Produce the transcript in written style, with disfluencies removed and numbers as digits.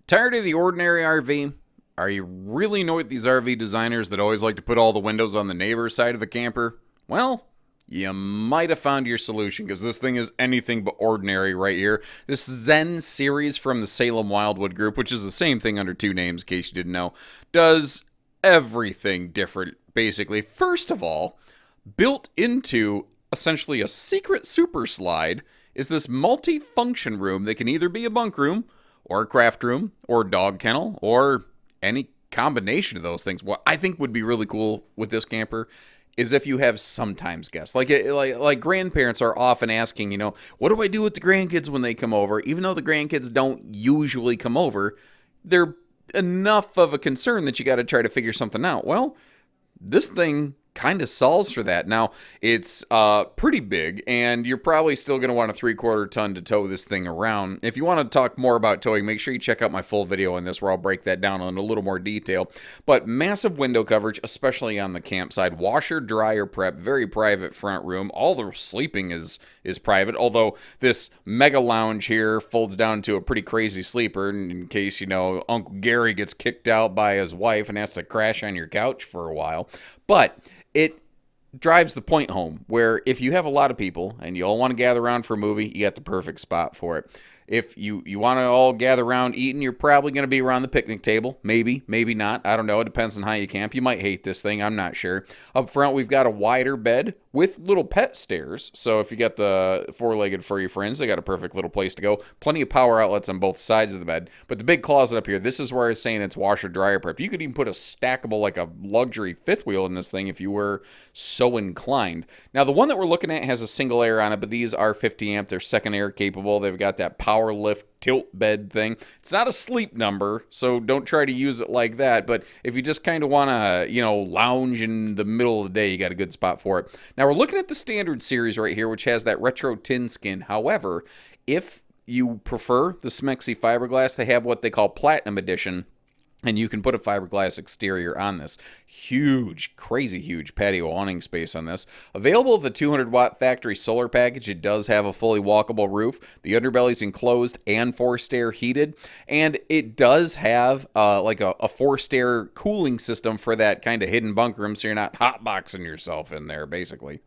Tired of the ordinary RV? Are you really annoyed with these RV designers that always like to put all the windows on the neighbor's side of the camper? Well, you might have found your solution because this thing is anything but ordinary right here. This Zen series from the Salem Wildwood group, which is the same thing under two names in case you didn't know, does everything different basically. First of all, built into essentially a secret super slide is this multi-function room that can either be a bunk room or a craft room or a dog kennel or any combination of those things. What I think would be really cool with this camper is if you have sometimes guests. Like grandparents are often asking, what do I do with the grandkids when they come over? Even though the grandkids don't usually come over, they're enough of a concern that you got to try to figure something out. Well, this thing kind of solves for that. Now, it's pretty big, and you're probably still going to want a 3/4 ton to tow this thing around. If you want to talk more about towing, make sure you check out my full video on this where I'll break that down in a little more detail. But massive window coverage, especially on the campsite. Washer, dryer prep, very private front room. All the sleeping is private, although this mega lounge here folds down to a pretty crazy sleeper in case, Uncle Gary gets kicked out by his wife and has to crash on your couch for a while. But it drives the point home where if you have a lot of people and you all want to gather around for a movie, you got the perfect spot for it. If you want to all gather around eating, you're probably going to be around the picnic table. Maybe, maybe not. I don't know. It depends on how you camp. You might hate this thing. I'm not sure. Up front, we've got a wider bed with little pet stairs. So if you got the four-legged furry friends, they got a perfect little place to go. Plenty of power outlets on both sides of the bed. But the big closet up here, this is where I was saying it's washer dryer prep. You could even put a stackable, like a luxury fifth wheel in this thing if you were so inclined. Now, the one that we're looking at has a single air on it, but these are 50 amp. They're second air capable. They've got that power lift tilt bed thing. It's not a sleep number, so don't try to use it like that. But if you just kind of want to, lounge in the middle of the day, you got a good spot for it. Now we're looking at the standard series right here, which has that retro tin skin. However, if you prefer the Smexy fiberglass, they have what they call Platinum Edition. And you can put a fiberglass exterior on this. Huge, crazy huge patio awning space on this. Available with the 200-watt factory solar package. It does have a fully walkable roof. The underbelly's enclosed and forced air heated. And it does have like a forced air cooling system for that kind of hidden bunk room so you're not hotboxing yourself in there, basically.